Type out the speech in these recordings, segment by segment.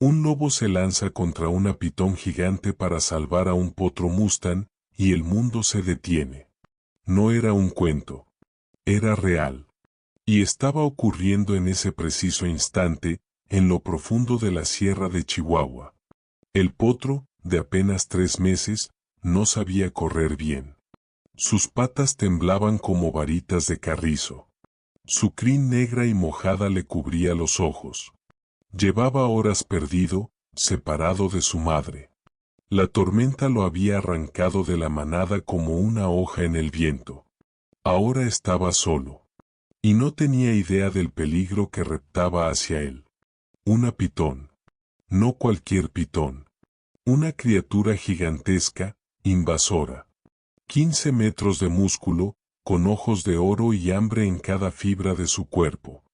Un lobo se lanza contra una pitón gigante para salvar a un potro mustang, y el mundo se detiene. No era un cuento. Era real. Y estaba ocurriendo en ese preciso instante, en lo profundo de la sierra de Chihuahua. El potro, de apenas 3 meses, no sabía correr bien. Sus patas temblaban como varitas de carrizo. Su crin negra y mojada le cubría los ojos. Llevaba horas perdido, separado de su madre. La tormenta lo había arrancado de la manada como una hoja en el viento. Ahora estaba solo. Y no tenía idea del peligro que reptaba hacia él. Una pitón. No cualquier pitón. Una criatura gigantesca, invasora. 15 metros de músculo, con ojos de oro y hambre en cada fibra de su cuerpo.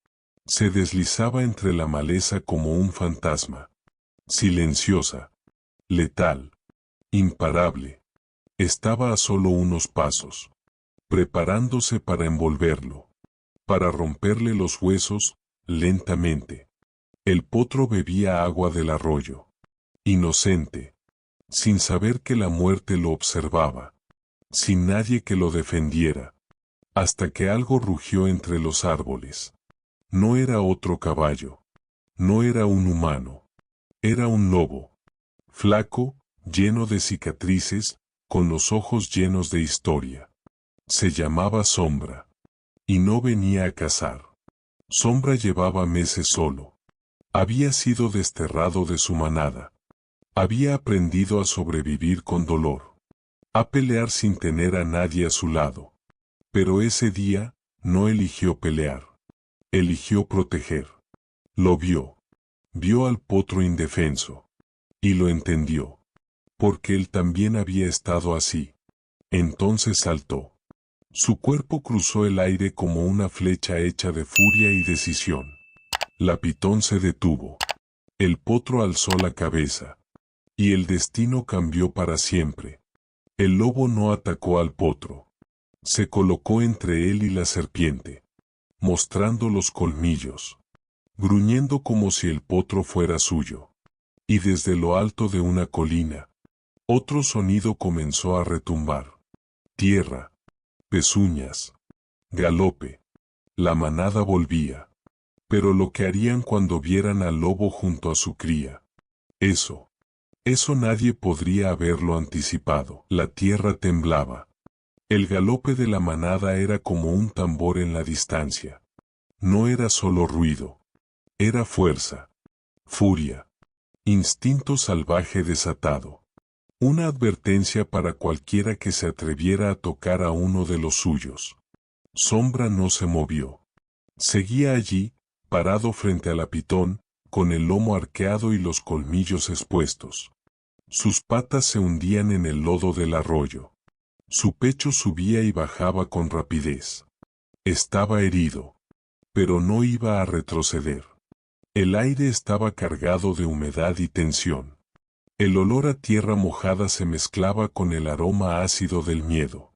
Se deslizaba entre la maleza como un fantasma. Silenciosa. Letal. Imparable. Estaba a solo unos pasos. Preparándose para envolverlo. Para romperle los huesos, lentamente. El potro bebía agua del arroyo. Inocente. Sin saber que la muerte lo observaba. Sin nadie que lo defendiera. Hasta que algo rugió entre los árboles. No era otro caballo. No era un humano. Era un lobo. Flaco, lleno de cicatrices, con los ojos llenos de historia. Se llamaba Sombra. Y no venía a cazar. Sombra llevaba meses solo. Había sido desterrado de su manada. Había aprendido a sobrevivir con dolor. A pelear sin tener a nadie a su lado. Pero ese día, no eligió pelear. Eligió proteger. Lo vio. Vio al potro indefenso. Y lo entendió. Porque él también había estado así. Entonces saltó. Su cuerpo cruzó el aire como una flecha hecha de furia y decisión. La pitón se detuvo. El potro alzó la cabeza. Y el destino cambió para siempre. El lobo no atacó al potro. Se colocó entre él y la serpiente. Mostrando los colmillos. Gruñendo como si el potro fuera suyo. Y desde lo alto de una colina, otro sonido comenzó a retumbar. Tierra. Pezuñas. Galope. La manada volvía. Pero lo que harían cuando vieran al lobo junto a su cría. Eso nadie podría haberlo anticipado. La tierra temblaba. El galope de la manada era como un tambor en la distancia. No era solo ruido. Era fuerza. Furia. Instinto salvaje desatado. Una advertencia para cualquiera que se atreviera a tocar a uno de los suyos. Sombra no se movió. Seguía allí, parado frente a la pitón, con el lomo arqueado y los colmillos expuestos. Sus patas se hundían en el lodo del arroyo. Su pecho subía y bajaba con rapidez. Estaba herido. Pero no iba a retroceder. El aire estaba cargado de humedad y tensión. El olor a tierra mojada se mezclaba con el aroma ácido del miedo.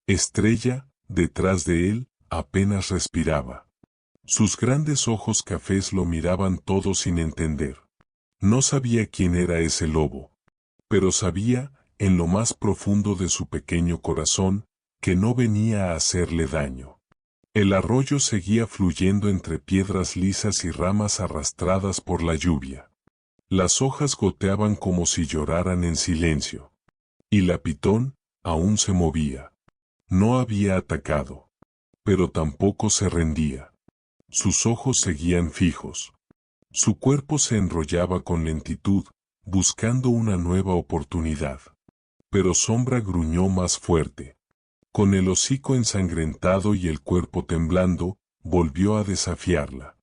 Estrella, detrás de él, apenas respiraba. Sus grandes ojos cafés lo miraban todo sin entender. No sabía quién era ese lobo. Pero sabía, en lo más profundo de su pequeño corazón, que no venía a hacerle daño. El arroyo seguía fluyendo entre piedras lisas y ramas arrastradas por la lluvia. Las hojas goteaban como si lloraran en silencio. Y la pitón, aún se movía. No había atacado. Pero tampoco se rendía. Sus ojos seguían fijos. Su cuerpo se enrollaba con lentitud, buscando una nueva oportunidad. Pero Sombra gruñó más fuerte. Con el hocico ensangrentado y el cuerpo temblando, volvió a desafiarla.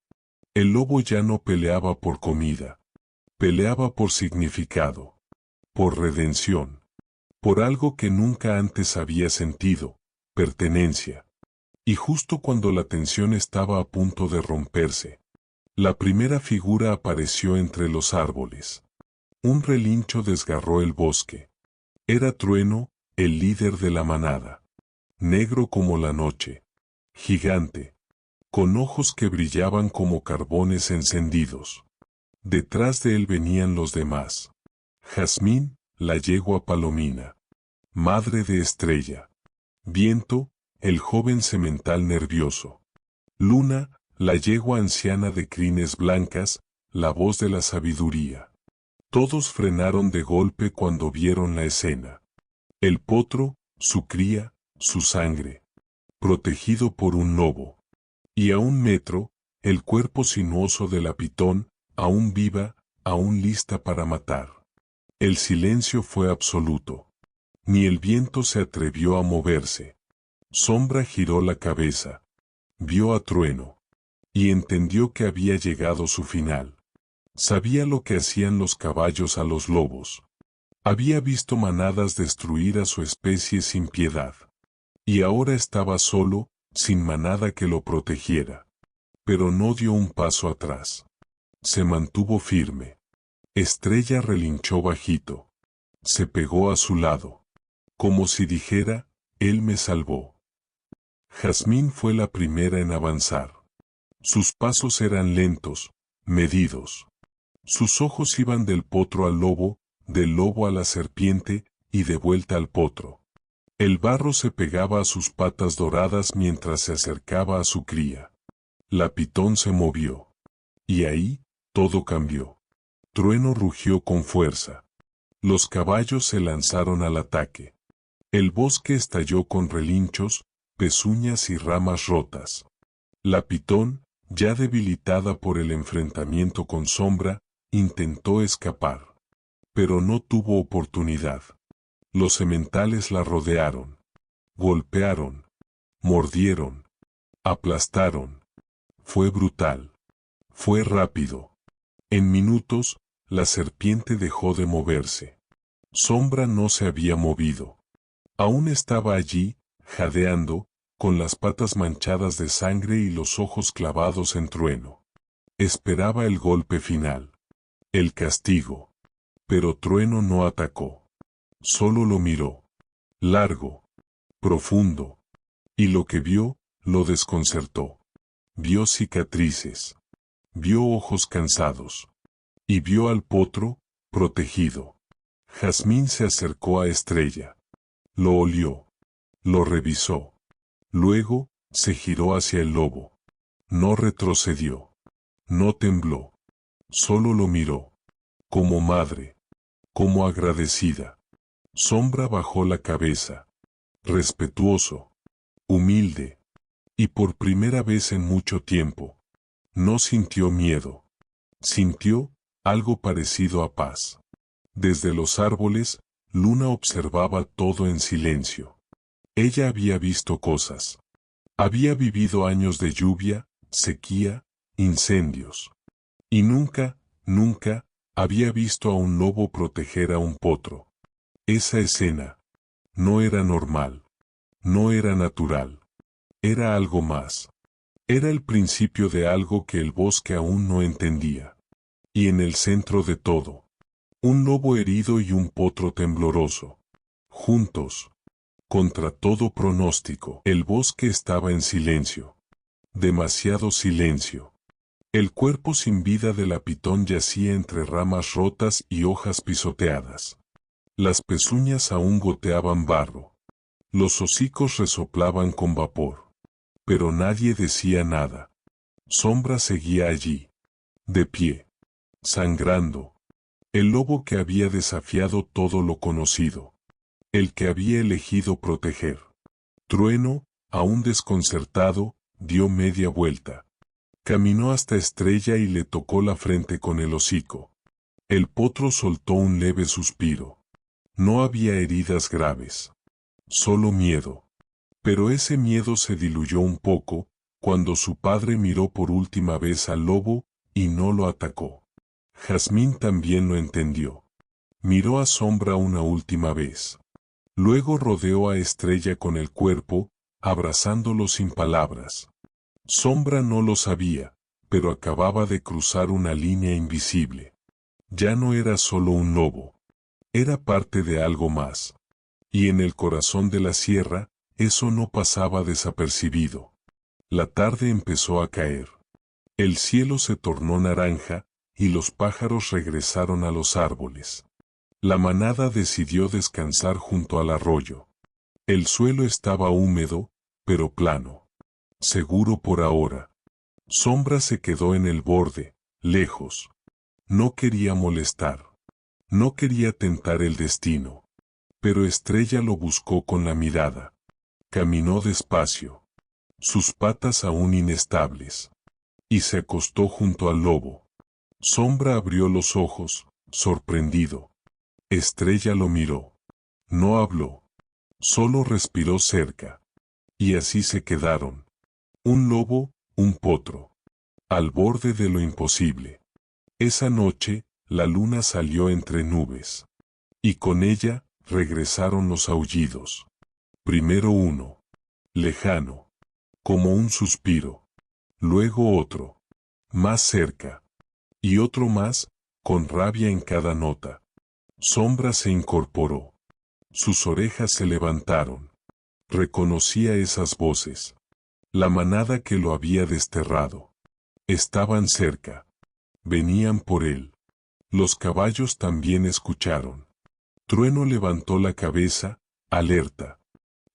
El lobo ya no peleaba por comida. Peleaba por significado. Por redención. Por algo que nunca antes había sentido, pertenencia. Y justo cuando la tensión estaba a punto de romperse, la primera figura apareció entre los árboles. Un relincho desgarró el bosque. Era Trueno, el líder de la manada. Negro como la noche. Gigante. Con ojos que brillaban como carbones encendidos. Detrás de él venían los demás. Jazmín, la yegua Palomina, madre de Estrella. Viento, el joven semental nervioso. Luna, la yegua anciana de crines blancas, la voz de la sabiduría. Todos frenaron de golpe cuando vieron la escena. El potro, su cría, su sangre. Protegido por un lobo. Y a 1 metro, el cuerpo sinuoso de la pitón, aún viva, aún lista para matar. El silencio fue absoluto. Ni el viento se atrevió a moverse. Sombra giró la cabeza. Vio a Trueno. Y entendió que había llegado su final. Sabía lo que hacían los caballos a los lobos. Había visto manadas destruir a su especie sin piedad. Y ahora estaba solo, sin manada que lo protegiera. Pero no dio un paso atrás. Se mantuvo firme. Estrella relinchó bajito. Se pegó a su lado. Como si dijera, él me salvó. Jazmín fue la primera en avanzar. Sus pasos eran lentos, medidos. Sus ojos iban del potro al lobo, del lobo a la serpiente, y de vuelta al potro. El barro se pegaba a sus patas doradas mientras se acercaba a su cría. La pitón se movió. Y ahí, todo cambió. Trueno rugió con fuerza. Los caballos se lanzaron al ataque. El bosque estalló con relinchos, pezuñas y ramas rotas. La pitón, ya debilitada por el enfrentamiento con Sombra, intentó escapar. Pero no tuvo oportunidad. Los sementales la rodearon. Golpearon. Mordieron. Aplastaron. Fue brutal. Fue rápido. En minutos, la serpiente dejó de moverse. Sombra no se había movido. Aún estaba allí, jadeando, con las patas manchadas de sangre y los ojos clavados en Trueno. Esperaba el golpe final. El castigo. Pero Trueno no atacó. Solo lo miró. Largo. Profundo. Y lo que vio, lo desconcertó. Vio cicatrices. Vio ojos cansados. Y vio al potro, protegido. Jazmín se acercó a Estrella. Lo olió. Lo revisó. Luego, se giró hacia el lobo. No retrocedió. No tembló. Solo lo miró. Como madre. Como agradecida. Sombra bajó la cabeza. Respetuoso. Humilde. Y por primera vez en mucho tiempo, no sintió miedo. Sintió algo parecido a paz. Desde los árboles, Luna observaba todo en silencio. Ella había visto cosas. Había vivido años de lluvia, sequía, incendios. Y nunca, nunca, había visto a un lobo proteger a un potro. Esa escena no era normal. No era natural. Era algo más. Era el principio de algo que el bosque aún no entendía. Y en el centro de todo, un lobo herido y un potro tembloroso. Juntos. Contra todo pronóstico. El bosque estaba en silencio. Demasiado silencio. El cuerpo sin vida de la pitón yacía entre ramas rotas y hojas pisoteadas. Las pezuñas aún goteaban barro. Los hocicos resoplaban con vapor. Pero nadie decía nada. Sombra seguía allí. De pie. Sangrando. El lobo que había desafiado todo lo conocido. El que había elegido proteger. Trueno, aún desconcertado, dio media vuelta. Caminó hasta Estrella y le tocó la frente con el hocico. El potro soltó un leve suspiro. No había heridas graves. Solo miedo. Pero ese miedo se diluyó un poco, cuando su padre miró por última vez al lobo, y no lo atacó. Jazmín también lo entendió. Miró a Sombra una última vez. Luego rodeó a Estrella con el cuerpo, abrazándolo sin palabras. Sombra no lo sabía, pero acababa de cruzar una línea invisible. Ya no era solo un lobo. Era parte de algo más. Y en el corazón de la sierra, eso no pasaba desapercibido. La tarde empezó a caer. El cielo se tornó naranja, y los pájaros regresaron a los árboles. La manada decidió descansar junto al arroyo. El suelo estaba húmedo, pero plano. Seguro por ahora. Sombra se quedó en el borde, lejos. No quería molestar. No quería tentar el destino. Pero Estrella lo buscó con la mirada. Caminó despacio. Sus patas aún inestables. Y se acostó junto al lobo. Sombra abrió los ojos, sorprendido. Estrella lo miró. No habló. Solo respiró cerca. Y así se quedaron. Un lobo, un potro. Al borde de lo imposible. Esa noche, la luna salió entre nubes. Y con ella, regresaron los aullidos. Primero uno. Lejano. Como un suspiro. Luego otro. Más cerca. Y otro más, con rabia en cada nota. Sombra se incorporó. Sus orejas se levantaron. Reconocía esas voces. La manada que lo había desterrado. Estaban cerca. Venían por él. Los caballos también escucharon. Trueno levantó la cabeza, alerta.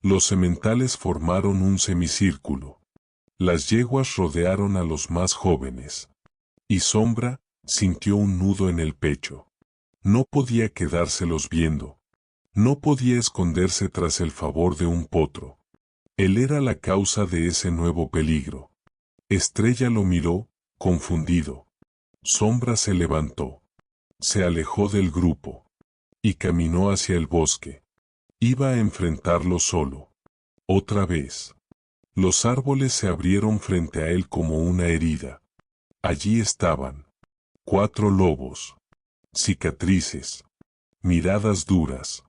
Los sementales formaron un semicírculo. Las yeguas rodearon a los más jóvenes. Y Sombra sintió un nudo en el pecho. No podía quedárselos viendo. No podía esconderse tras el favor de un potro. Él era la causa de ese nuevo peligro. Estrella lo miró, confundido. Sombra se levantó. Se alejó del grupo. Y caminó hacia el bosque. Iba a enfrentarlo solo. Otra vez. Los árboles se abrieron frente a él como una herida. Allí estaban. 4 lobos. Cicatrices. Miradas duras.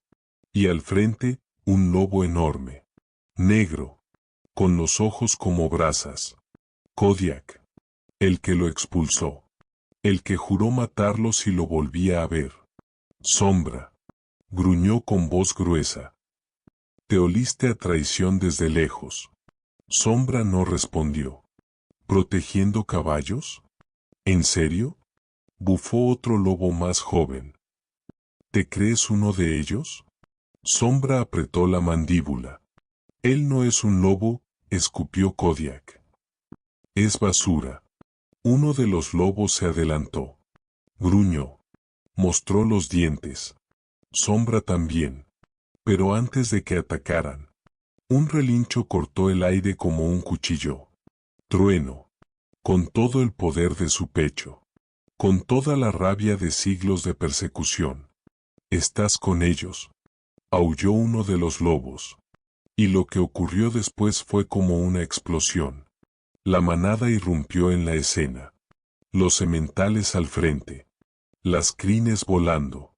Y al frente, un lobo enorme. Negro. Con los ojos como brasas. Kodiak. El que lo expulsó. El que juró matarlo si lo volvía a ver. Sombra. Gruñó con voz gruesa. Te oliste a traición desde lejos. Sombra no respondió. ¿Protegiendo caballos? ¿En serio? Bufó otro lobo más joven. ¿Te crees uno de ellos? Sombra apretó la mandíbula. Él no es un lobo, escupió Kodiak. Es basura. Uno de los lobos se adelantó. Gruñó. Mostró los dientes. Sombra también. Pero antes de que atacaran, un relincho cortó el aire como un cuchillo. Trueno. Con todo el poder de su pecho. Con toda la rabia de siglos de persecución. Estás con ellos. Aulló uno de los lobos. Y lo que ocurrió después fue como una explosión. La manada irrumpió en la escena. Los sementales al frente. Las crines volando.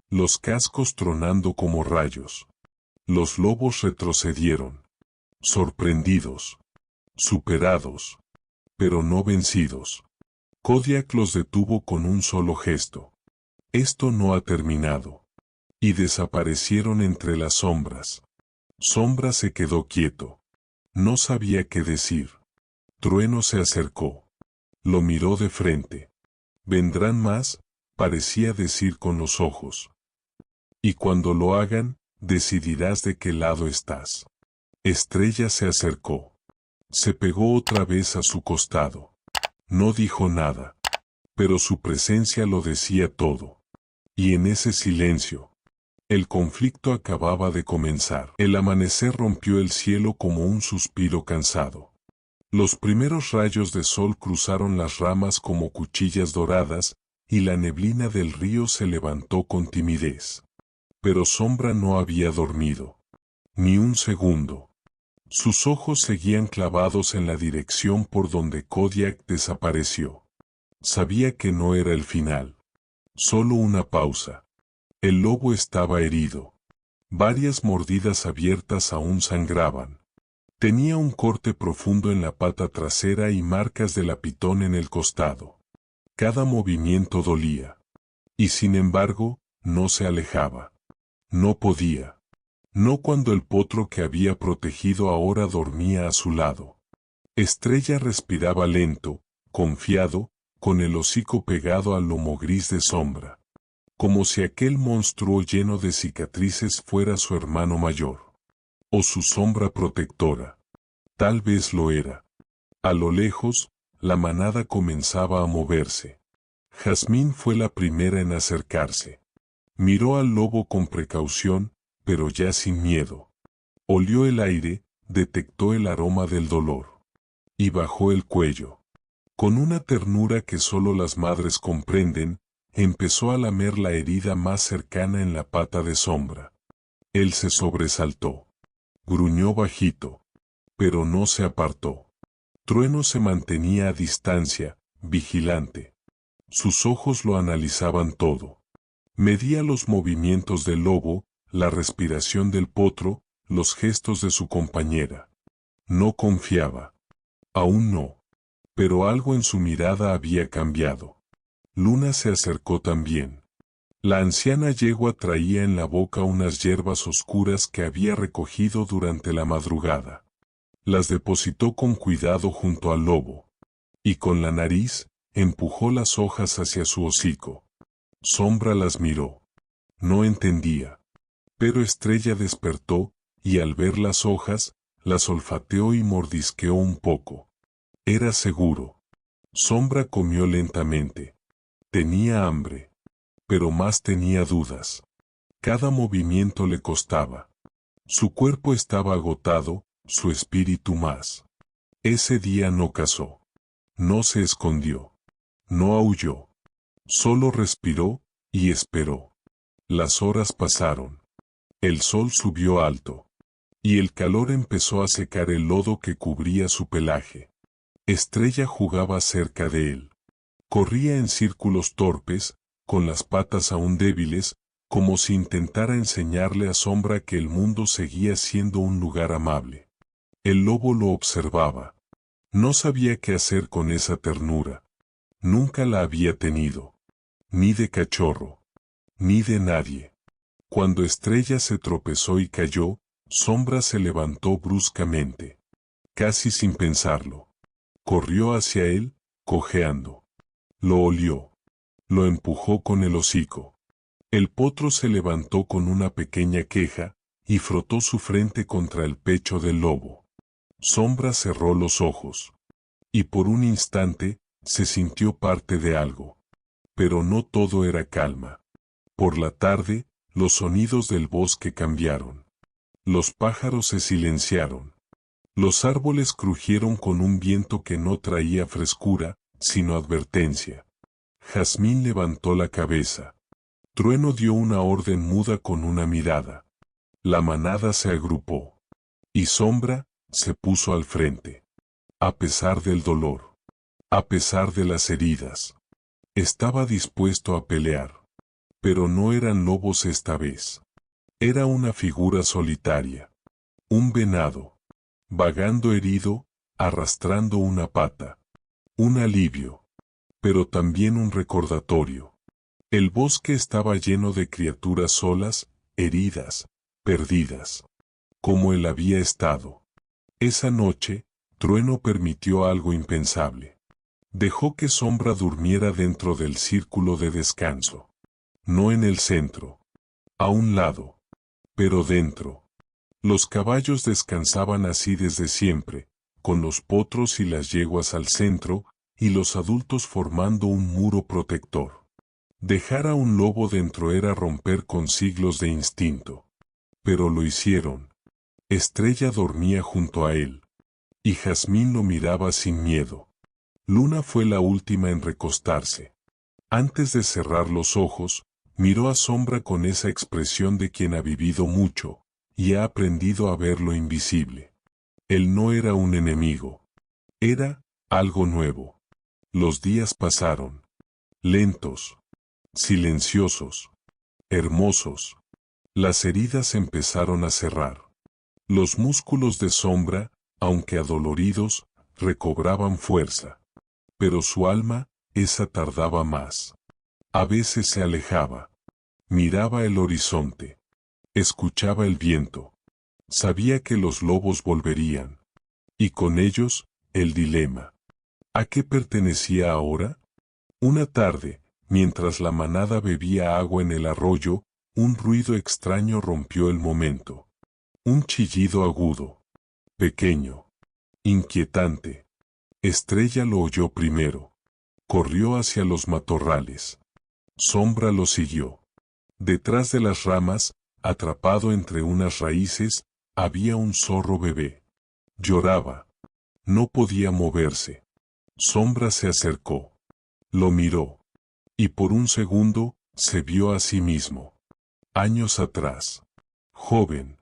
Los cascos tronando como rayos. Los lobos retrocedieron. Sorprendidos. Superados. Pero no vencidos. Kodiak los detuvo con un solo gesto. Esto no ha terminado. Y desaparecieron entre las sombras. Sombra se quedó quieto. No sabía qué decir. Trueno se acercó. Lo miró de frente. ¿Vendrán más?, parecía decir con los ojos. Y cuando lo hagan, decidirás de qué lado estás. Estrella se acercó. Se pegó otra vez a su costado. No dijo nada. Pero su presencia lo decía todo. Y en ese silencio, el conflicto acababa de comenzar. El amanecer rompió el cielo como un suspiro cansado. Los primeros rayos de sol cruzaron las ramas como cuchillas doradas, y la neblina del río se levantó con timidez. Pero Sombra no había dormido. Ni un segundo. Sus ojos seguían clavados en la dirección por donde Kodiak desapareció. Sabía que no era el final. Solo una pausa. El lobo estaba herido. Varias mordidas abiertas aún sangraban. Tenía un corte profundo en la pata trasera y marcas de lapitón en el costado. Cada movimiento dolía. Y sin embargo, no se alejaba. No podía. No cuando el potro que había protegido ahora dormía a su lado. Estrella respiraba lento, confiado, con el hocico pegado al lomo gris de Sombra. Como si aquel monstruo lleno de cicatrices fuera su hermano mayor. O su sombra protectora. Tal vez lo era. A lo lejos, la manada comenzaba a moverse. Jazmín fue la primera en acercarse. Miró al lobo con precaución, pero ya sin miedo. Olió el aire, detectó el aroma del dolor. Y bajó el cuello. Con una ternura que solo las madres comprenden, empezó a lamer la herida más cercana en la pata de Sombra. Él se sobresaltó. Gruñó bajito. Pero no se apartó. Trueno se mantenía a distancia, vigilante. Sus ojos lo analizaban todo. Medía los movimientos del lobo, la respiración del potro, los gestos de su compañera. No confiaba. Aún no. Pero algo en su mirada había cambiado. Luna se acercó también. La anciana yegua traía en la boca unas hierbas oscuras que había recogido durante la madrugada. Las depositó con cuidado junto al lobo. Y con la nariz, empujó las hojas hacia su hocico. Sombra las miró. No entendía. Pero Estrella despertó, y al ver las hojas, las olfateó y mordisqueó un poco. Era seguro. Sombra comió lentamente. Tenía hambre. Pero más tenía dudas. Cada movimiento le costaba. Su cuerpo estaba agotado, su espíritu más. Ese día no cazó. No se escondió. No aulló. Solo respiró, y esperó. Las horas pasaron. El sol subió alto. Y el calor empezó a secar el lodo que cubría su pelaje. Estrella jugaba cerca de él. Corría en círculos torpes, con las patas aún débiles, como si intentara enseñarle a Sombra que el mundo seguía siendo un lugar amable. El lobo lo observaba. No sabía qué hacer con esa ternura. Nunca la había tenido. Ni de cachorro. Ni de nadie. Cuando Estrella se tropezó y cayó, Sombra se levantó bruscamente. Casi sin pensarlo. Corrió hacia él, cojeando. Lo olió. Lo empujó con el hocico. El potro se levantó con una pequeña queja, y frotó su frente contra el pecho del lobo. Sombra cerró los ojos. Y por un instante, se sintió parte de algo. Pero no todo era calma. Por la tarde, los sonidos del bosque cambiaron. Los pájaros se silenciaron. Los árboles crujieron con un viento que no traía frescura, sino advertencia. Jazmín levantó la cabeza. Trueno dio una orden muda con una mirada. La manada se agrupó. Y Sombra se puso al frente. A pesar del dolor. A pesar de las heridas. Estaba dispuesto a pelear. Pero no eran lobos esta vez. Era una figura solitaria. Un venado. Vagando herido, arrastrando una pata. Un alivio. Pero también un recordatorio. El bosque estaba lleno de criaturas solas, heridas, perdidas. Como él había estado. Esa noche, Trueno permitió algo impensable. Dejó que Sombra durmiera dentro del círculo de descanso. No en el centro. A un lado. Pero dentro. Los caballos descansaban así desde siempre, con los potros y las yeguas al centro, y los adultos formando un muro protector. Dejar a un lobo dentro era romper con siglos de instinto. Pero lo hicieron. Estrella dormía junto a él. Y Jazmín lo miraba sin miedo. Luna fue la última en recostarse. Antes de cerrar los ojos, miró a Sombra con esa expresión de quien ha vivido mucho, y ha aprendido a ver lo invisible. Él no era un enemigo. Era algo nuevo. Los días pasaron. Lentos. Silenciosos. Hermosos. Las heridas empezaron a cerrar. Los músculos de Sombra, aunque adoloridos, recobraban fuerza. Pero su alma, esa tardaba más. A veces se alejaba. Miraba el horizonte. Escuchaba el viento. Sabía que los lobos volverían. Y con ellos, el dilema. ¿A qué pertenecía ahora? Una tarde, mientras la manada bebía agua en el arroyo, un ruido extraño rompió el momento. Un chillido agudo, pequeño, inquietante. Estrella lo oyó primero. Corrió hacia los matorrales. Sombra lo siguió. Detrás de las ramas, atrapado entre unas raíces, había un zorro bebé. Lloraba. No podía moverse. Sombra se acercó. Lo miró. Y por un segundo, se vio a sí mismo. Años atrás. Joven.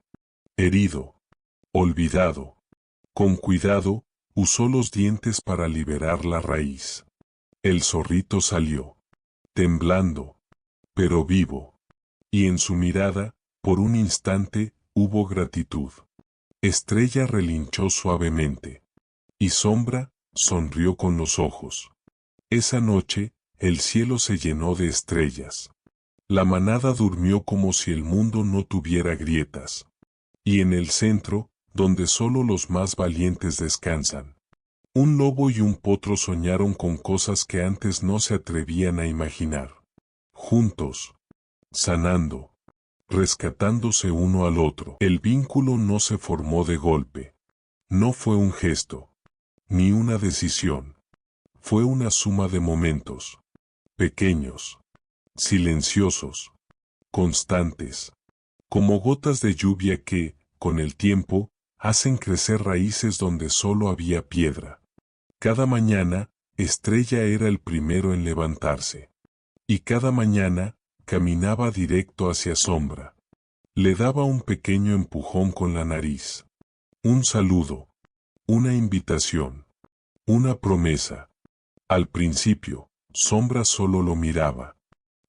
Herido. Olvidado. Con cuidado, usó los dientes para liberar la raíz. El zorrito salió. Temblando. Pero vivo. Y en su mirada, por un instante, hubo gratitud. Estrella relinchó suavemente. Y Sombra sonrió con los ojos. Esa noche, el cielo se llenó de estrellas. La manada durmió como si el mundo no tuviera grietas. Y en el centro, donde solo los más valientes descansan, un lobo y un potro soñaron con cosas que antes no se atrevían a imaginar. Juntos. Sanando. Rescatándose uno al otro. El vínculo no se formó de golpe. No fue un gesto. Ni una decisión. Fue una suma de momentos. Pequeños. Silenciosos. Constantes. Como gotas de lluvia que, con el tiempo, hacen crecer raíces donde solo había piedra. Cada mañana, Estrella era el primero en levantarse. Y cada mañana, caminaba directo hacia Sombra. Le daba un pequeño empujón con la nariz. Un saludo. Una invitación. Una promesa. Al principio, Sombra solo lo miraba.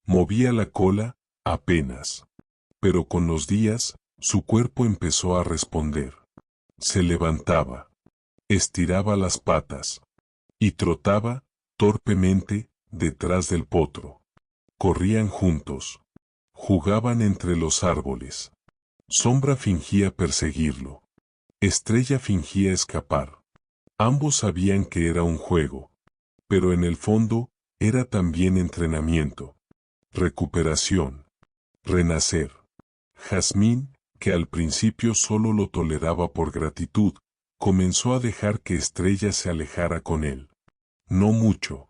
Movía la cola, apenas. Pero con los días, su cuerpo empezó a responder. Se levantaba. Estiraba las patas. Y trotaba, torpemente, detrás del potro. Corrían juntos. Jugaban entre los árboles. Sombra fingía perseguirlo. Estrella fingía escapar. Ambos sabían que era un juego. Pero en el fondo, era también entrenamiento. Recuperación. Renacer. Jazmín, que al principio solo lo toleraba por gratitud, comenzó a dejar que Estrella se alejara con él. No mucho.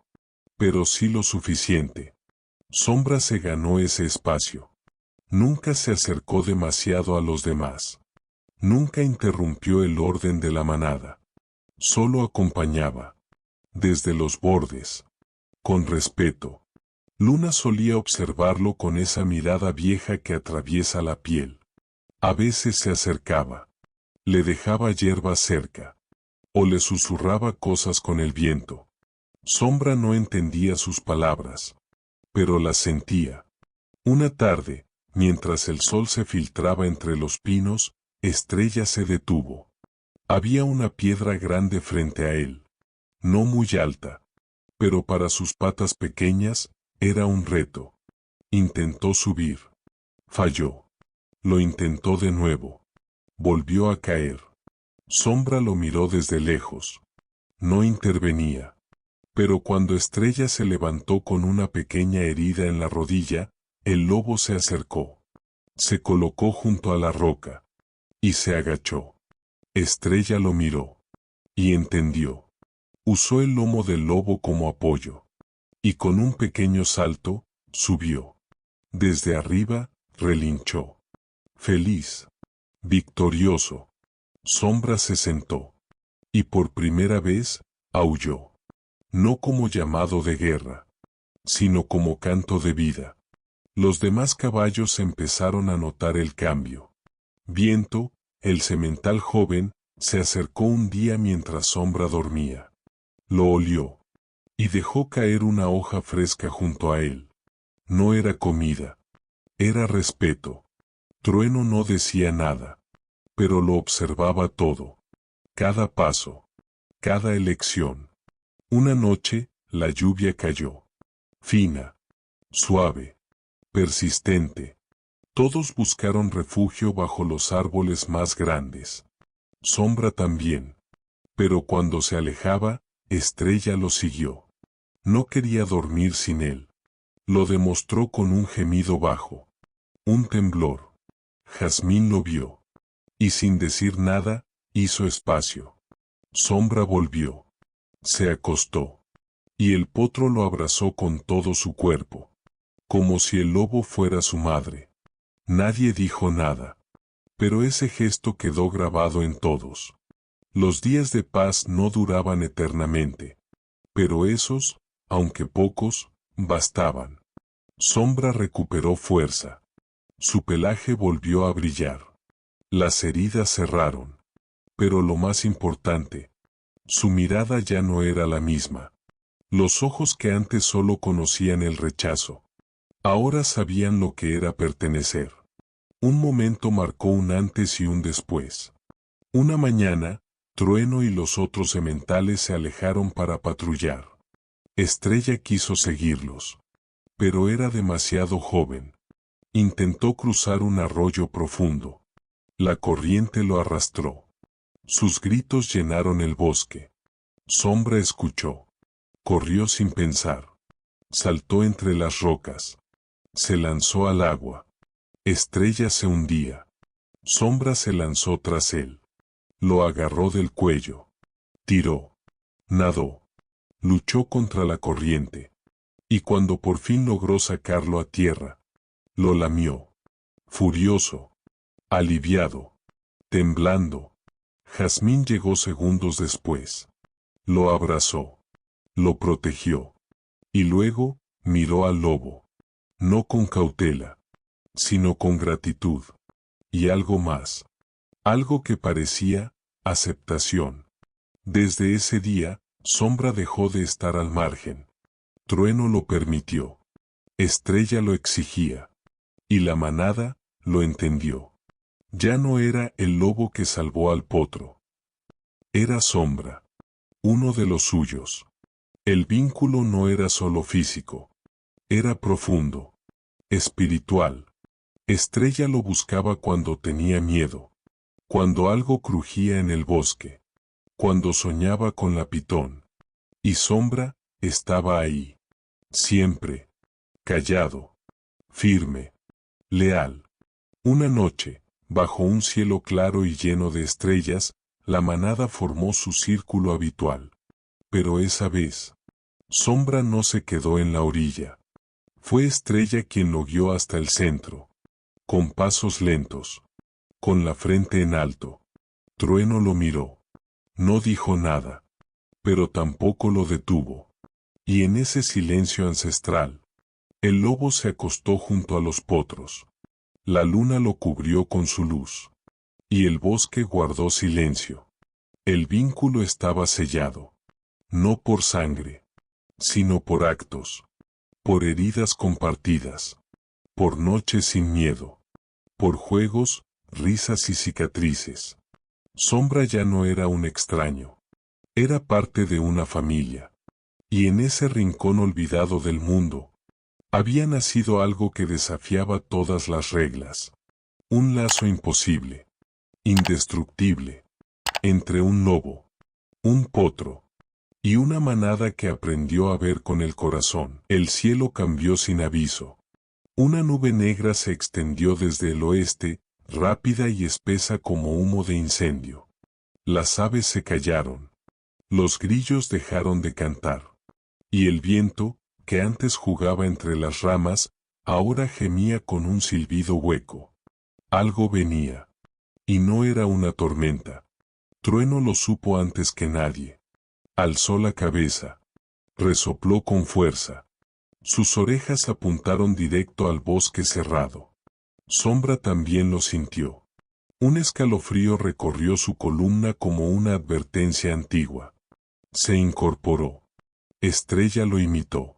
Pero sí lo suficiente. Sombra se ganó ese espacio. Nunca se acercó demasiado a los demás. Nunca interrumpió el orden de la manada. Solo acompañaba. Desde los bordes. Con respeto. Luna solía observarlo con esa mirada vieja que atraviesa la piel. A veces se acercaba. Le dejaba hierba cerca. O le susurraba cosas con el viento. Sombra no entendía sus palabras. Pero las sentía. Una tarde, mientras el sol se filtraba entre los pinos, Estrella se detuvo. Había una piedra grande frente a él. No muy alta. Pero para sus patas pequeñas, era un reto. Intentó subir. Falló. Lo intentó de nuevo. Volvió a caer. Sombra lo miró desde lejos. No intervenía. Pero cuando Estrella se levantó con una pequeña herida en la rodilla, el lobo se acercó. Se colocó junto a la roca. Y se agachó. Estrella lo miró. Y entendió. Usó el lomo del lobo como apoyo. Y con un pequeño salto, subió. Desde arriba, relinchó. Feliz. Victorioso. Sombra se sentó. Y por primera vez, aulló. No como llamado de guerra, sino como canto de vida. Los demás caballos empezaron a notar el cambio. Viento, el semental joven, se acercó un día mientras Sombra dormía. Lo olió. Y dejó caer una hoja fresca junto a él. No era comida. Era respeto. Trueno no decía nada. Pero lo observaba todo. Cada paso. Cada elección. Una noche, la lluvia cayó. Fina. Suave. Persistente. Todos buscaron refugio bajo los árboles más grandes. Sombra también. Pero cuando se alejaba, Estrella lo siguió. No quería dormir sin él. Lo demostró con un gemido bajo. Un temblor. Jazmín lo vio. Y sin decir nada, hizo espacio. Sombra volvió. Se acostó. Y el potro lo abrazó con todo su cuerpo. Como si el lobo fuera su madre. Nadie dijo nada. Pero ese gesto quedó grabado en todos. Los días de paz no duraban eternamente. Pero esos, aunque pocos, bastaban. Sombra recuperó fuerza. Su pelaje volvió a brillar. Las heridas cerraron. Pero lo más importante, su mirada ya no era la misma. Los ojos que antes solo conocían el rechazo, ahora sabían lo que era pertenecer. Un momento marcó un antes y un después. Una mañana, Trueno y los otros sementales se alejaron para patrullar. Estrella quiso seguirlos. Pero era demasiado joven. Intentó cruzar un arroyo profundo. La corriente lo arrastró. Sus gritos llenaron el bosque. Sombra escuchó. Corrió sin pensar. Saltó entre las rocas. Se lanzó al agua. Estrella se hundía. Sombra se lanzó tras él. Lo agarró del cuello. Tiró. Nadó. Luchó contra la corriente. Y cuando por fin logró sacarlo a tierra, lo lamió. Furioso. Aliviado. Temblando. Jazmín llegó segundos después. Lo abrazó. Lo protegió. Y luego, miró al lobo. No con cautela, sino con gratitud. Y algo más. Algo que parecía aceptación. Desde ese día, Sombra dejó de estar al margen. Trueno lo permitió. Estrella lo exigía. Y la manada lo entendió. Ya no era el lobo que salvó al potro. Era Sombra. Uno de los suyos. El vínculo no era solo físico. Era profundo. Espiritual. Estrella lo buscaba cuando tenía miedo. Cuando algo crujía en el bosque. Cuando soñaba con la pitón. Y Sombra estaba ahí. Siempre. Callado. Firme. Leal. Una noche, bajo un cielo claro y lleno de estrellas, la manada formó su círculo habitual. Pero esa vez, Sombra no se quedó en la orilla. Fue Estrella quien lo guió hasta el centro. Con pasos lentos. Con la frente en alto. Trueno lo miró. No dijo nada. Pero tampoco lo detuvo. Y en ese silencio ancestral, el lobo se acostó junto a los potros. La luna lo cubrió con su luz. Y el bosque guardó silencio. El vínculo estaba sellado. No por sangre, sino por actos. Por heridas compartidas. Por noches sin miedo. Por juegos, risas y cicatrices. Sombra ya no era un extraño. Era parte de una familia. Y en ese rincón olvidado del mundo, había nacido algo que desafiaba todas las reglas. Un lazo imposible. Indestructible. Entre un lobo. Un potro. Y una manada que aprendió a ver con el corazón. El cielo cambió sin aviso. Una nube negra se extendió desde el oeste, rápida y espesa como humo de incendio. Las aves se callaron. Los grillos dejaron de cantar. Y el viento, que antes jugaba entre las ramas, ahora gemía con un silbido hueco. Algo venía. Y no era una tormenta. Trueno lo supo antes que nadie. Alzó la cabeza. Resopló con fuerza. Sus orejas apuntaron directo al bosque cerrado. Sombra también lo sintió. Un escalofrío recorrió su columna como una advertencia antigua. Se incorporó. Estrella lo imitó.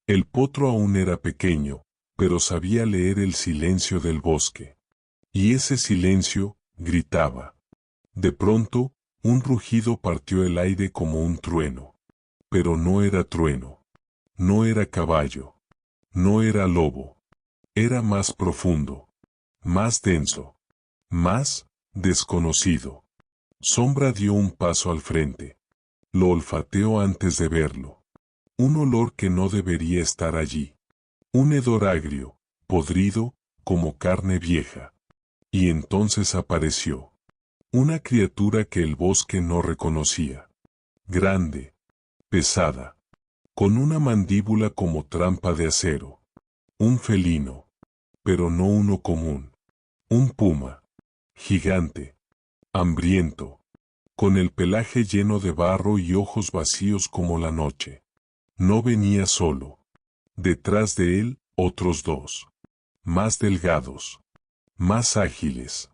El potro aún era pequeño, pero sabía leer el silencio del bosque. Y ese silencio, gritaba. De pronto, un rugido partió el aire como un trueno. Pero no era trueno. No era caballo. No era lobo. Era más profundo. Más denso. Más desconocido. Sombra dio un paso al frente. Lo olfateó antes de verlo. Un olor que no debería estar allí. Un hedor agrio, podrido, como carne vieja. Y entonces apareció. Una criatura que el bosque no reconocía. Grande. Pesada. Con una mandíbula como trampa de acero. Un felino. Pero no uno común. Un puma. Gigante. Hambriento. Con el pelaje lleno de barro y ojos vacíos como la noche. No venía solo. Detrás de él, otros dos. Más delgados. Más ágiles.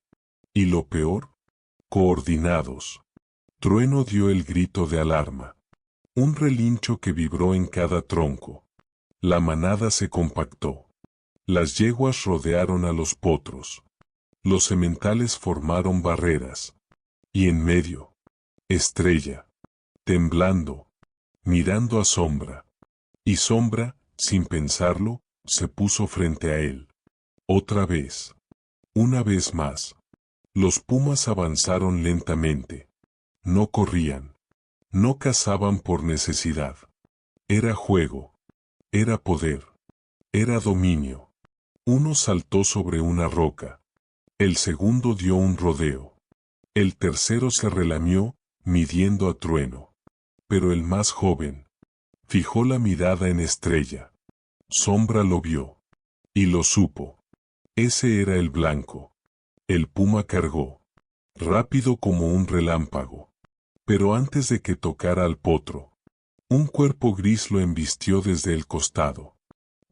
Y lo peor, coordinados. Trueno dio el grito de alarma. Un relincho que vibró en cada tronco. La manada se compactó. Las yeguas rodearon a los potros. Los sementales formaron barreras. Y en medio, Estrella, temblando, mirando a Sombra. Y Sombra, sin pensarlo, se puso frente a él. Otra vez. Una vez más. Los pumas avanzaron lentamente. No corrían. No cazaban por necesidad. Era juego. Era poder. Era dominio. Uno saltó sobre una roca. El segundo dio un rodeo. El tercero se relamió, midiendo a Trueno. Pero el más joven fijó la mirada en Estrella. Sombra lo vio. Y lo supo. Ese era el blanco. El puma cargó. Rápido como un relámpago. Pero antes de que tocara al potro, un cuerpo gris lo embistió desde el costado.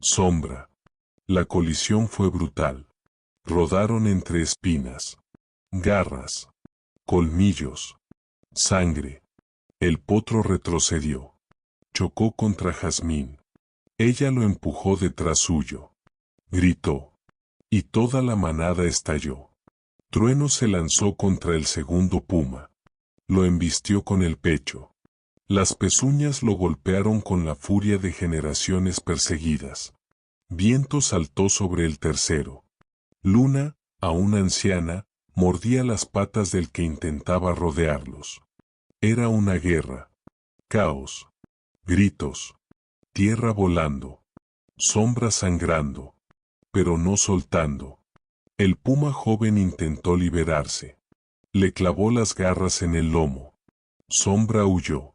Sombra. La colisión fue brutal. Rodaron entre espinas, garras, colmillos, sangre. El potro retrocedió. Chocó contra Jazmín. Ella lo empujó detrás suyo. Gritó. Y toda la manada estalló. Trueno se lanzó contra el segundo puma. Lo embistió con el pecho. Las pezuñas lo golpearon con la furia de generaciones perseguidas. Viento saltó sobre el tercero. Luna, aún anciana, mordía las patas del que intentaba rodearlos. Era una guerra. Caos. Gritos. Tierra volando. Sombra sangrando. Pero no soltando. El puma joven intentó liberarse. Le clavó las garras en el lomo. Sombra huyó.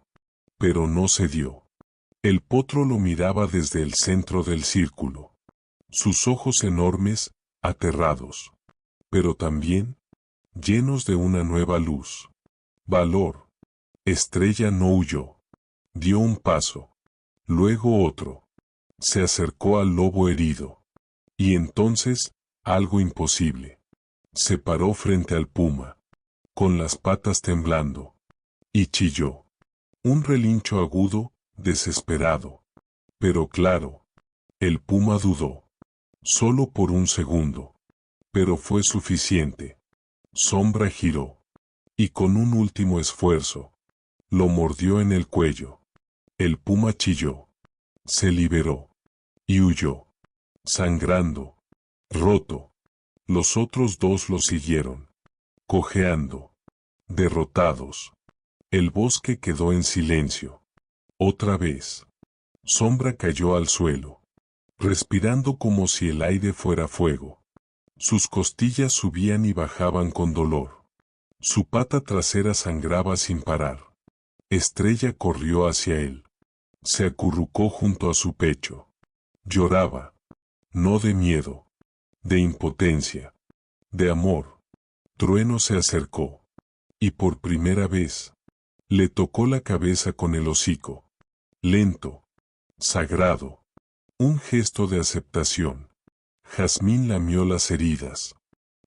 Pero no cedió. El potro lo miraba desde el centro del círculo. Sus ojos enormes, aterrados. Pero también, llenos de una nueva luz. Valor. Estrella no huyó. Dio un paso. Luego otro. Se acercó al lobo herido. Y entonces, algo imposible. Se paró frente al puma. Con las patas temblando. Y chilló. Un relincho agudo, desesperado. Pero claro. El puma dudó. Solo por un segundo. Pero fue suficiente. Sombra giró. Y con un último esfuerzo. Lo mordió en el cuello. El puma chilló. Se liberó. Y huyó. Sangrando. Roto. Los otros dos lo siguieron. Cojeando. Derrotados. El bosque quedó en silencio. Otra vez. Sombra cayó al suelo. Respirando como si el aire fuera fuego. Sus costillas subían y bajaban con dolor. Su pata trasera sangraba sin parar. Estrella corrió hacia él. Se acurrucó junto a su pecho. Lloraba. No de miedo. De impotencia. De amor. Trueno se acercó. Y por primera vez, le tocó la cabeza con el hocico. Lento. Sagrado. Un gesto de aceptación. Jazmín lamió las heridas.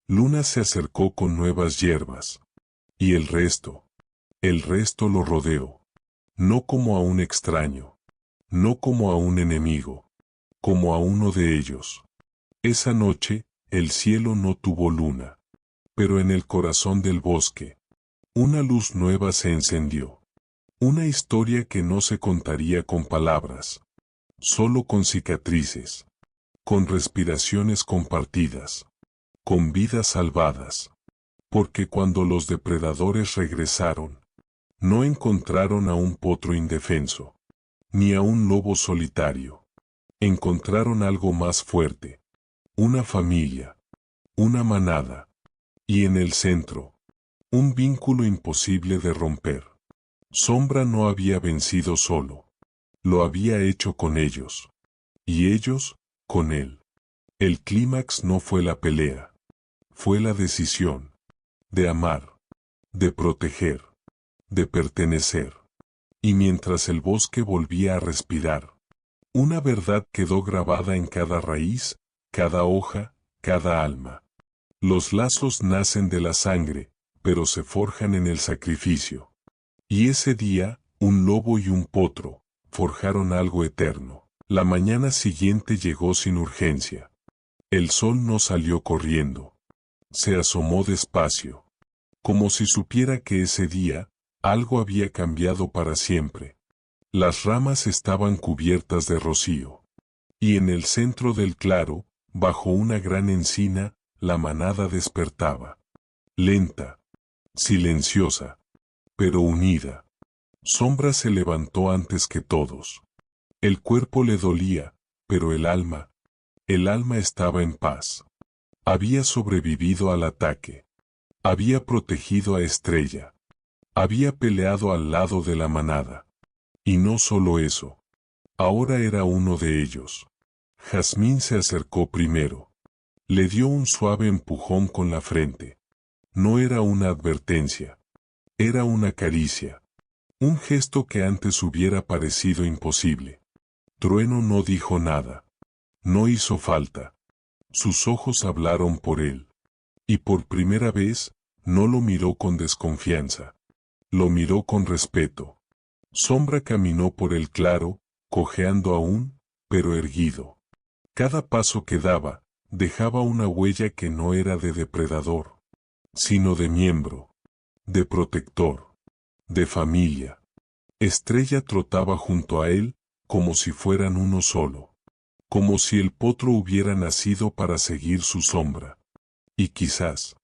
Luna se acercó con nuevas hierbas. Y el resto lo rodeó. No como a un extraño. No como a un enemigo. Como a uno de ellos. Esa noche, el cielo no tuvo luna. Pero en el corazón del bosque, una luz nueva se encendió. Una historia que no se contaría con palabras. Solo con cicatrices. Con respiraciones compartidas. Con vidas salvadas. Porque cuando los depredadores regresaron, no encontraron a un potro indefenso. ni a un lobo solitario. Encontraron algo más fuerte. Una familia. Una manada. Y en el centro, un vínculo imposible de romper. Sombra no había vencido solo. Lo había hecho con ellos. Y ellos, con él. El clímax no fue la pelea. Fue la decisión. De amar. De proteger. De pertenecer. Y mientras el bosque volvía a respirar, una verdad quedó grabada en cada raíz, cada hoja, cada alma. Los lazos nacen de la sangre, pero se forjan en el sacrificio. Y ese día, un lobo y un potro forjaron algo eterno. La mañana siguiente llegó sin urgencia. El sol no salió corriendo. Se asomó despacio, como si supiera que ese día, algo había cambiado para siempre. Las ramas estaban cubiertas de rocío. Y en el centro del claro, bajo una gran encina, la manada despertaba. Lenta, silenciosa, pero unida. Sombra se levantó antes que todos. El cuerpo le dolía, pero el alma estaba en paz. Había sobrevivido al ataque. Había protegido a Estrella. Había peleado al lado de la manada. Y no solo eso. Ahora era uno de ellos. Jazmín se acercó primero. Le dio un suave empujón con la frente. No era una advertencia. Era una caricia. Un gesto que antes hubiera parecido imposible. Trueno no dijo nada. No hizo falta. Sus ojos hablaron por él. Y por primera vez, no lo miró con desconfianza. Lo miró con respeto. Sombra caminó por el claro, cojeando aún, pero erguido. Cada paso que daba, dejaba una huella que no era de depredador, sino de miembro, de protector, de familia. Estrella trotaba junto a él, como si fueran uno solo. Como si el potro hubiera nacido para seguir su sombra. Y quizás,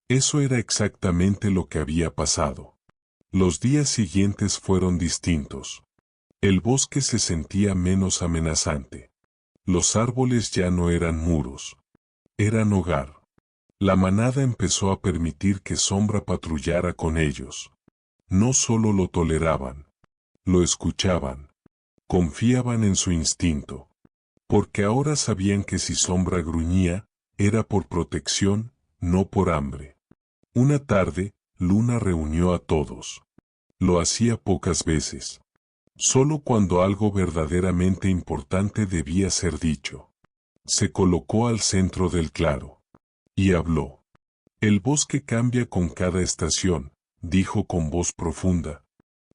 eso era exactamente lo que había pasado. Los días siguientes fueron distintos. El bosque se sentía menos amenazante. Los árboles ya no eran muros. Eran hogar. La manada empezó a permitir que Sombra patrullara con ellos. No solo lo toleraban, lo escuchaban. Confiaban en su instinto. Porque ahora sabían que si Sombra gruñía, era por protección, no por hambre. Una tarde, Luna reunió a todos. Lo hacía pocas veces. Solo cuando algo verdaderamente importante debía ser dicho. Se colocó al centro del claro. Y habló. El bosque cambia con cada estación, dijo con voz profunda.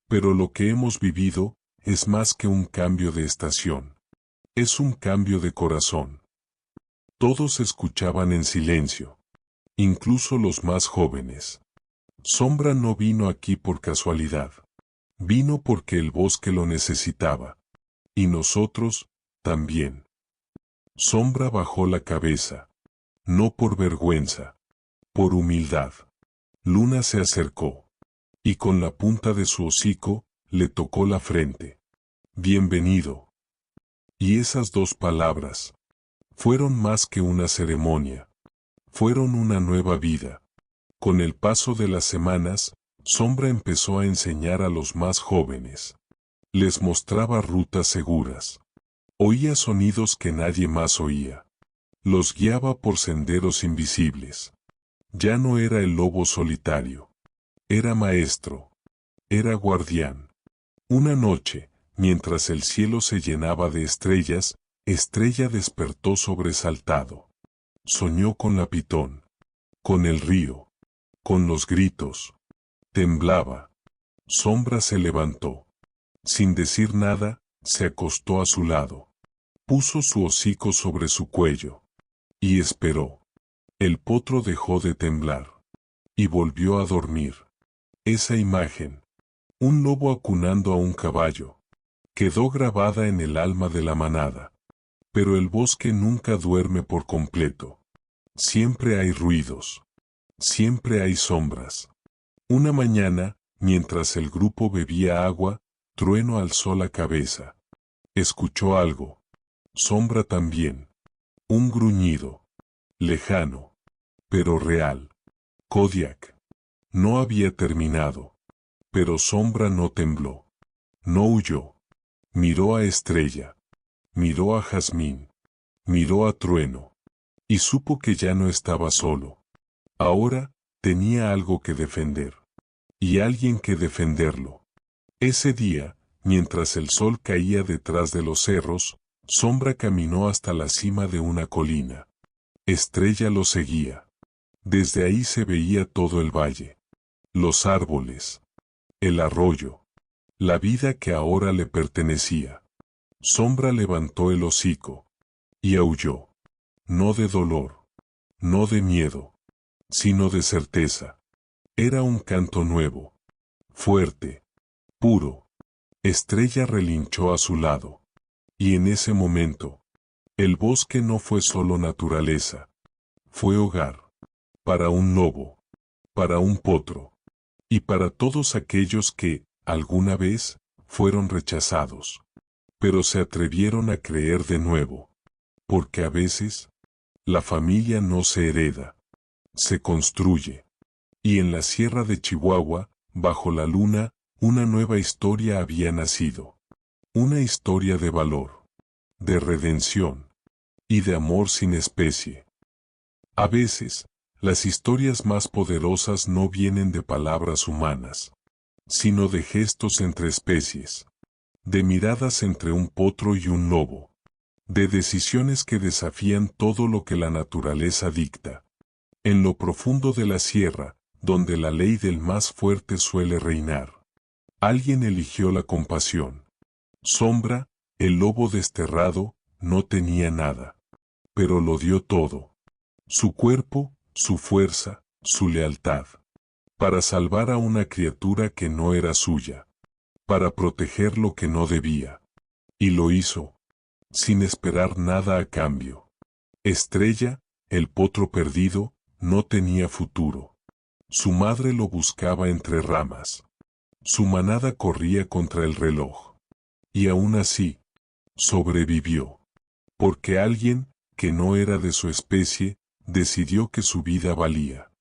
Pero lo que hemos vivido, es más que un cambio de estación. Es un cambio de corazón. Todos escuchaban en silencio. Incluso los más jóvenes. Sombra no vino aquí por casualidad. Vino porque el bosque lo necesitaba. Y nosotros, también. Sombra bajó la cabeza. No por vergüenza. Por humildad. Luna se acercó. Y con la punta de su hocico, le tocó la frente. Bienvenido. Y esas dos palabras. Fueron más que una ceremonia. Fueron una nueva vida. Con el paso de las semanas, Sombra empezó a enseñar a los más jóvenes. Les mostraba rutas seguras. Oía sonidos que nadie más oía. Los guiaba por senderos invisibles. Ya no era el lobo solitario. Era maestro. Era guardián. Una noche, mientras el cielo se llenaba de estrellas, Estrella despertó sobresaltado. Soñó con la pitón. Con el río. Con los gritos. Temblaba. Sombra se levantó. Sin decir nada, se acostó a su lado. Puso su hocico sobre su cuello. Y esperó. El potro dejó de temblar. Y volvió a dormir. Esa imagen. Un lobo acunando a un caballo. Quedó grabada en el alma de la manada. Pero el bosque nunca duerme por completo. Siempre hay ruidos. Siempre hay sombras. Una mañana, mientras el grupo bebía agua, Trueno alzó la cabeza. Escuchó algo. Sombra también. Un gruñido. Lejano. Pero real. Kodiak. No había terminado. Pero Sombra no tembló. No huyó. Miró a Estrella. Miró a Jazmín. Miró a Trueno. Y supo que ya no estaba solo. Ahora, tenía algo que defender. Y alguien que defenderlo. Ese día, mientras el sol caía detrás de los cerros, Sombra caminó hasta la cima de una colina. Estrella lo seguía. Desde ahí se veía todo el valle. Los árboles. El arroyo. La vida que ahora le pertenecía. Sombra levantó el hocico. Y aulló. No de dolor. No de miedo. Sino de certeza. Era un canto nuevo. Fuerte. Puro. Estrella relinchó a su lado. Y en ese momento, el bosque no fue solo naturaleza. Fue hogar. Para un lobo. Para un potro. Y para todos aquellos que, alguna vez, fueron rechazados. Pero se atrevieron a creer de nuevo. Porque a veces, la familia no se hereda. Se construye. Y en la sierra de Chihuahua, bajo la luna, una nueva historia había nacido. Una historia de valor. De redención. Y de amor sin especie. A veces, las historias más poderosas no vienen de palabras humanas, sino de gestos entre especies, de miradas entre un potro y un lobo, de decisiones que desafían todo lo que la naturaleza dicta. En lo profundo de la sierra, donde la ley del más fuerte suele reinar, alguien eligió la compasión. Sombra, el lobo desterrado, no tenía nada, pero lo dio todo. Su cuerpo, su fuerza, su lealtad, para salvar a una criatura que no era suya, para proteger lo que no debía. Y lo hizo, sin esperar nada a cambio. Estrella, el potro perdido, no tenía futuro. Su madre lo buscaba entre ramas. Su manada corría contra el reloj. Y aún así, sobrevivió. Porque alguien, que no era de su especie, decidió que su vida valía.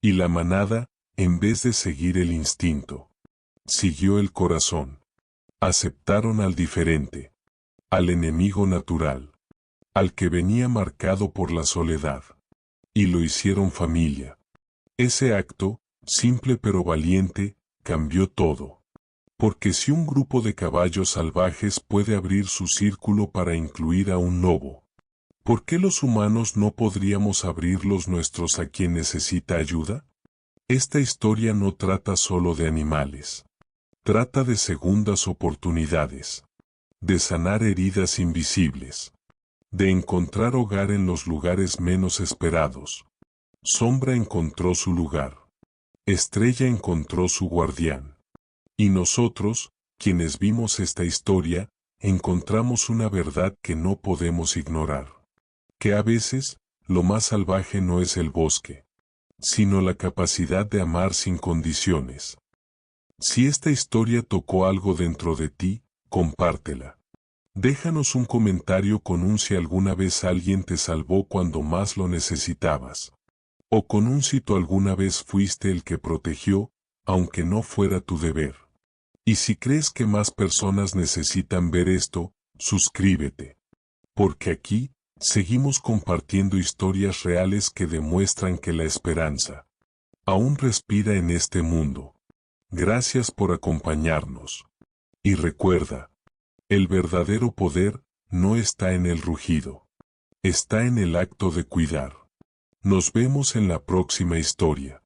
Y la manada, en vez de seguir el instinto, siguió el corazón. Aceptaron al diferente, al enemigo natural, al que venía marcado por la soledad. Y lo hicieron familia. Ese acto, simple pero valiente, cambió todo. Porque si un grupo de caballos salvajes puede abrir su círculo para incluir a un lobo, ¿por qué los humanos no podríamos abrir los nuestros a quien necesita ayuda? Esta historia no trata solo de animales. Trata de segundas oportunidades. De sanar heridas invisibles. De encontrar hogar en los lugares menos esperados. Sombra encontró su lugar. Estrella encontró su guardián. Y nosotros, quienes vimos esta historia, encontramos una verdad que no podemos ignorar. Que a veces, lo más salvaje no es el bosque, sino la capacidad de amar sin condiciones. Si esta historia tocó algo dentro de ti, compártela. Déjanos un comentario con un si alguna vez alguien te salvó cuando más lo necesitabas. O con un si tú alguna vez fuiste el que protegió, aunque no fuera tu deber. Y si crees que más personas necesitan ver esto, suscríbete. Porque aquí, seguimos compartiendo historias reales que demuestran que la esperanza aún respira en este mundo. Gracias por acompañarnos. Y recuerda, el verdadero poder no está en el rugido. Está en el acto de cuidar. Nos vemos en la próxima historia.